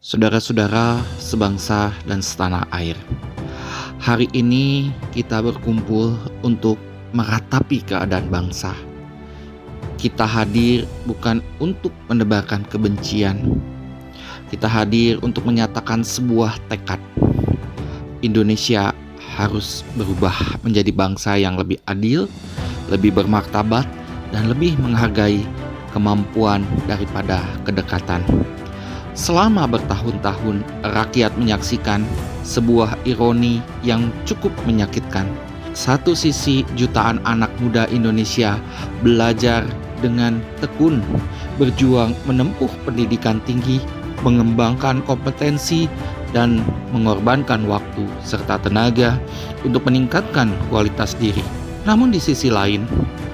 Saudara-saudara sebangsa dan setanah air, hari ini kita berkumpul untuk meratapi keadaan bangsa. Kita hadir bukan untuk menebarkan kebencian. Kita hadir untuk menyatakan sebuah tekad. Indonesia harus berubah menjadi bangsa yang lebih adil, lebih bermartabat, dan lebih menghargai kemampuan daripada kedekatan. Selama bertahun-tahun, rakyat menyaksikan sebuah ironi yang cukup menyakitkan. Satu sisi, jutaan anak muda Indonesia belajar dengan tekun, berjuang menempuh pendidikan tinggi, mengembangkan kompetensi, dan mengorbankan waktu serta tenaga untuk meningkatkan kualitas diri. Namun di sisi lain,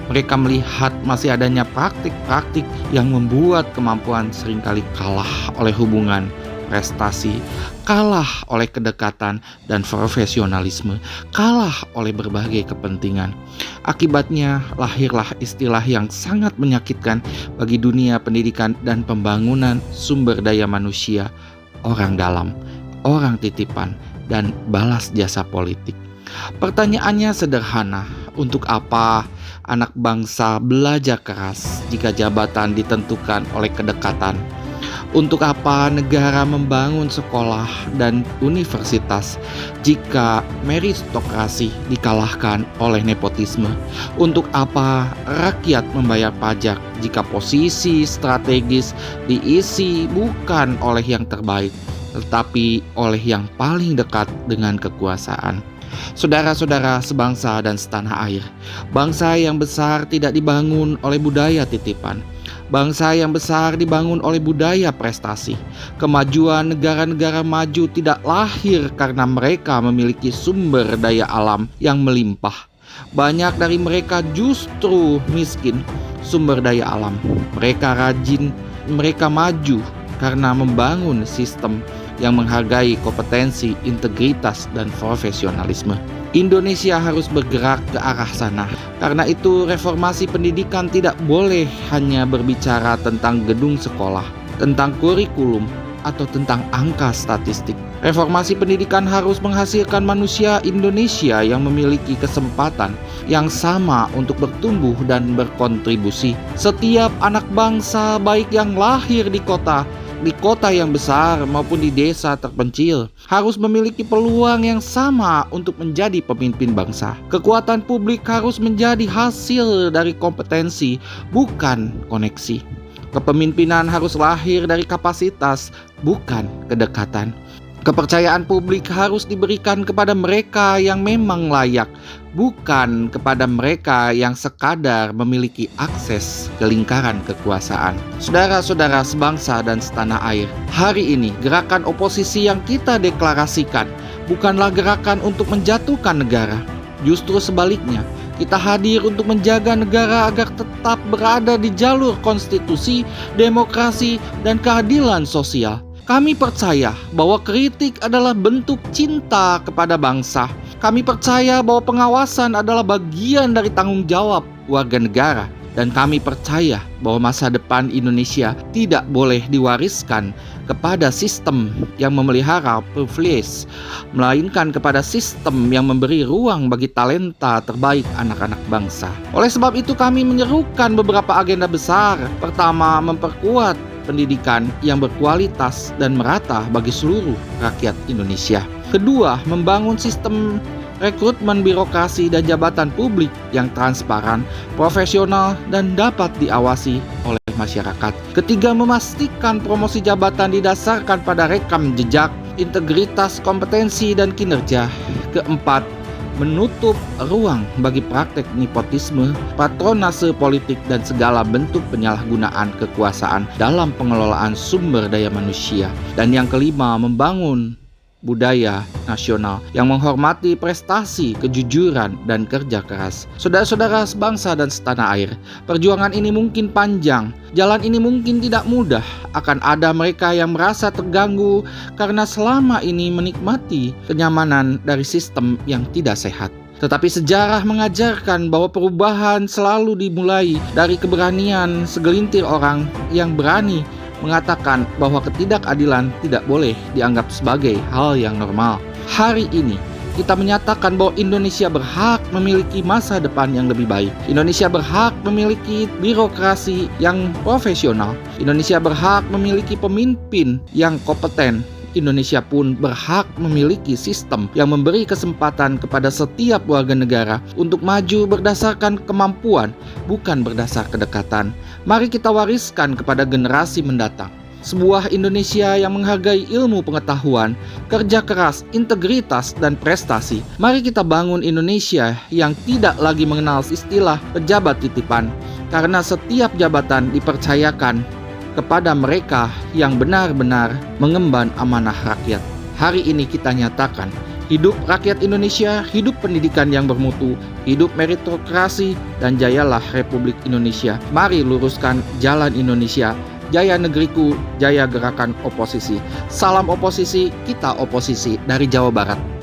mereka melihat masih adanya praktik-praktik yang membuat kemampuan seringkali kalah oleh hubungan, prestasi, kalah oleh kedekatan dan profesionalisme, kalah oleh berbagai kepentingan. Akibatnya lahirlah istilah yang sangat menyakitkan bagi dunia pendidikan dan pembangunan sumber daya manusia, orang dalam, orang titipan, dan balas jasa politik. Pertanyaannya sederhana, untuk apa anak bangsa belajar keras jika jabatan ditentukan oleh kedekatan? Untuk apa negara membangun sekolah dan universitas jika meritokrasi dikalahkan oleh nepotisme? Untuk apa rakyat membayar pajak jika posisi strategis diisi bukan oleh yang terbaik, tetapi oleh yang paling dekat dengan kekuasaan? Saudara-saudara sebangsa dan setanah air, bangsa yang besar tidak dibangun oleh budaya titipan. Bangsa yang besar dibangun oleh budaya prestasi. Kemajuan negara-negara maju tidak lahir karena mereka memiliki sumber daya alam yang melimpah. Banyak dari mereka justru miskin sumber daya alam. Mereka rajin, mereka maju karena membangun sistem yang menghargai kompetensi, integritas, dan profesionalisme. Indonesia harus bergerak ke arah sana. Karena itu reformasi pendidikan tidak boleh hanya berbicara tentang gedung sekolah, tentang kurikulum, atau tentang angka statistik. Reformasi pendidikan harus menghasilkan manusia Indonesia yang memiliki kesempatan yang sama untuk bertumbuh dan berkontribusi. Setiap anak bangsa, baik yang lahir di kota yang besar maupun di desa terpencil, harus memiliki peluang yang sama untuk menjadi pemimpin bangsa. Kekuatan publik harus menjadi hasil dari kompetensi, bukan koneksi. Kepemimpinan harus lahir dari kapasitas, bukan kedekatan. Kepercayaan publik harus diberikan kepada mereka yang memang layak, bukan kepada mereka yang sekadar memiliki akses ke lingkaran kekuasaan. Saudara-saudara sebangsa dan setanah air, hari ini gerakan oposisi yang kita deklarasikan bukanlah gerakan untuk menjatuhkan negara. Justru sebaliknya, kita hadir untuk menjaga negara agar tetap berada di jalur konstitusi, demokrasi, dan keadilan sosial. Kami percaya bahwa kritik adalah bentuk cinta kepada bangsa. Kami percaya bahwa pengawasan adalah bagian dari tanggung jawab warga negara. Dan kami percaya bahwa masa depan Indonesia tidak boleh diwariskan kepada sistem yang memelihara privilege, melainkan kepada sistem yang memberi ruang bagi talenta terbaik anak-anak bangsa. Oleh sebab itu kami menyerukan beberapa agenda besar. Pertama, memperkuat pendidikan yang berkualitas dan merata bagi seluruh rakyat Indonesia. Kedua, membangun sistem rekrutmen birokrasi dan jabatan publik yang transparan, profesional, dan dapat diawasi oleh masyarakat. Ketiga, memastikan promosi jabatan didasarkan pada rekam jejak, integritas, kompetensi, dan kinerja. Keempat, menutup ruang bagi praktek nepotisme, patronase politik, dan segala bentuk penyalahgunaan kekuasaan dalam pengelolaan sumber daya manusia. Dan yang kelima, membangun budaya nasional yang menghormati prestasi, kejujuran, dan kerja keras. Saudara-saudara sebangsa dan setanah air, perjuangan ini mungkin panjang, jalan ini mungkin tidak mudah. Akan ada mereka yang merasa terganggu karena selama ini menikmati kenyamanan dari sistem yang tidak sehat. Tetapi sejarah mengajarkan bahwa perubahan selalu dimulai dari keberanian segelintir orang yang berani mengatakan bahwa ketidakadilan tidak boleh dianggap sebagai hal yang normal. Hari ini, kita menyatakan bahwa Indonesia berhak memiliki masa depan yang lebih baik. Indonesia berhak memiliki birokrasi yang profesional. Indonesia berhak memiliki pemimpin yang kompeten. Indonesia pun berhak memiliki sistem yang memberi kesempatan kepada setiap warga negara untuk maju berdasarkan kemampuan, bukan berdasar kedekatan. Mari kita wariskan kepada generasi mendatang sebuah Indonesia yang menghargai ilmu pengetahuan, kerja keras, integritas, dan prestasi. Mari kita bangun Indonesia yang tidak lagi mengenal istilah pejabat titipan, karena setiap jabatan dipercayakan kepada mereka yang benar-benar mengemban amanah rakyat. Hari ini kita nyatakan, hidup rakyat Indonesia, hidup pendidikan yang bermutu, hidup meritokrasi, dan jayalah Republik Indonesia. Mari luruskan jalan Indonesia. Jaya negeriku, jaya gerakan oposisi. Salam oposisi, kita oposisi dari Jawa Barat.